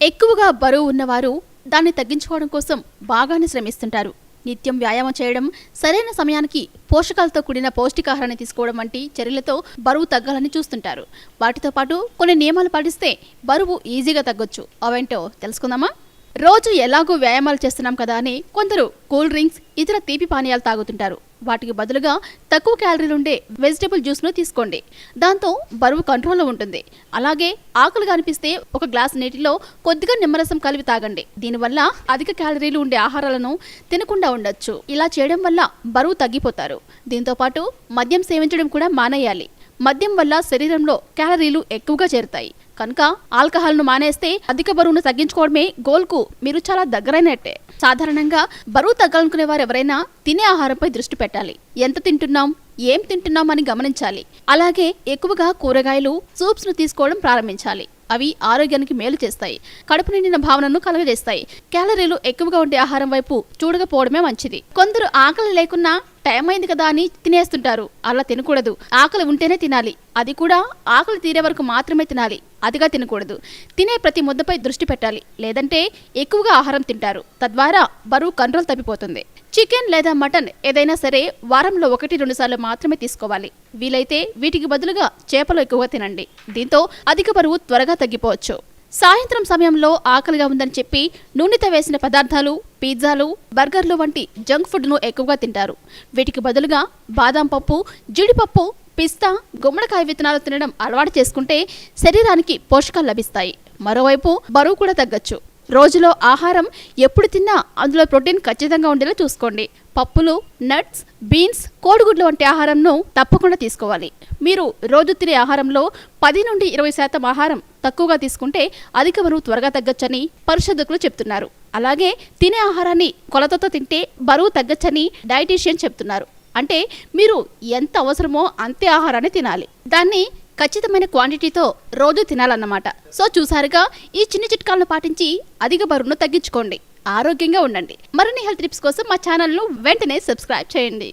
ఎక్కువగా బరువు ఉన్నవారు దాన్ని తగ్గించుకోవడం కోసం బాగానే శ్రమిస్తుంటారు. నిత్యం వ్యాయామం చేయడం, సరైన సమయానికి పోషకాలతో కూడిన పౌష్టికాహారాన్ని తీసుకోవడం వంటి చర్యలతో బరువు తగ్గాలని చూస్తుంటారు. వాటితో పాటు కొన్ని నియమాలు పాటిస్తే బరువు ఈజీగా తగ్గొచ్చు. అవేంటో తెలుసుకుందామా? రోజు ఎలాగో వ్యాయామాలు చేస్తున్నాం కదా అని కొందరు కూల్ డ్రింక్స్, ఇతర తీపి పానీయాలు తాగుతుంటారు. వాటికి బదులుగా తక్కువ క్యాలరీలుండే వెజిటబుల్ జ్యూస్ను తీసుకోండి. దాంతో బరువు కంట్రోల్లో ఉంటుంది. అలాగే ఆకలిగా అనిపిస్తే ఒక గ్లాస్ నీటిలో కొద్దిగా నిమ్మరసం కలిపి తాగండి. దీనివల్ల అధిక క్యాలరీలు ఉండే ఆహారాలను తినకుండా ఉండొచ్చు. ఇలా చేయడం వల్ల బరువు తగ్గిపోతారు. దీంతో పాటు మద్యం సేవించడం కూడా మానేయాలి. మద్యం వల్ల శరీరంలో క్యాలరీలు ఎక్కువగా చేరుతాయి. కనుక ఆల్కహాల్ను మానేస్తే అధిక బరువును తగ్గించుకోవడమే గోల్కు మీరు చాలా దగ్గరైనట్టే. సాధారణంగా బరువు తగ్గాలనుకునే వారు ఎవరైనా తినే ఆహారంపై దృష్టి పెట్టాలి. ఎంత తింటున్నాం, ఏం తింటున్నాం అని గమనించాలి. అలాగే ఎక్కువగా కూరగాయలు, సూప్స్ ను తీసుకోవడం ప్రారంభించాలి. అవి ఆరోగ్యానికి మేలు చేస్తాయి, కడుపు నిండిన భావనను కలుగజేస్తాయి. క్యాలరీలు ఎక్కువగా ఉండే ఆహారం వైపు చూడకపోవడమే మంచిది. కొందరు ఆకలి లేకున్నా టైం అయింది కదా అని తినేస్తుంటారు. అలా తినకూడదు. ఆకలి ఉంటేనే తినాలి. అది కూడా ఆకలి తీరే వరకు మాత్రమే తినాలి. అదిగా తినకూడదు. తినే ప్రతి ముద్దపై దృష్టి పెట్టాలి. లేదంటే ఎక్కువగా ఆహారం తింటారు. తద్వారా బరువు కంట్రోల్ తప్పిపోతుంది. చికెన్ లేదా మటన్ ఏదైనా సరే వారంలో 1-2 సార్లు మాత్రమే తీసుకోవాలి. వీలైతే వీటికి బదులుగా చేపలు ఎక్కువగా తినండి. దీంతో అధిక బరువు త్వరగా తగ్గిపోవచ్చు. సాయంత్రం సమయంలో ఆకలిగా ఉందని చెప్పి నూనెతో వేసిన పదార్థాలు, పిజ్జాలు, బర్గర్లు వంటి జంక్ ఫుడ్ను ఎక్కువగా తింటారు. వీటికి బదులుగా బాదాం పప్పు, జీడిపప్పు, పిస్తా, గుమ్మడికాయ విత్తనాలు తినడం అలవాటు చేసుకుంటే శరీరానికి పోషకాలు లభిస్తాయి. మరోవైపు బరువు కూడా తగ్గొచ్చు. రోజులో ఆహారం ఎప్పుడు తిన్నా అందులో ప్రోటీన్ ఖచ్చితంగా ఉండేలా చూసుకోండి. పప్పులు, నట్స్, బీన్స్, కోడిగుడ్లు వంటి ఆహారంను తప్పకుండా తీసుకోవాలి. మీరు రోజు తినే ఆహారంలో 10-20% ఆహారం తక్కువగా తీసుకుంటే అధిక బరువు త్వరగా తగ్గొచ్చని పరిశోధకులు చెప్తున్నారు. అలాగే తినే ఆహారాన్ని కొలతతో తింటే బరువు తగ్గొచ్చని డైటీషియన్ చెప్తున్నారు. అంటే మీరు ఎంత అవసరమో అంతే ఆహారాన్ని తినాలి. దాన్ని ఖచ్చితమైన క్వాంటిటీతో రోజు తినాలన్నమాట. సో చూసారుగా, ఈ చిన్న చిట్కాలను పాటించి అధిక బరువును తగ్గించుకోండి. ఆరోగ్యంగా ఉండండి. మరిన్ని హెల్త్ టిప్స్ కోసం మా ఛానల్ను వెంటనే సబ్స్క్రైబ్ చేయండి.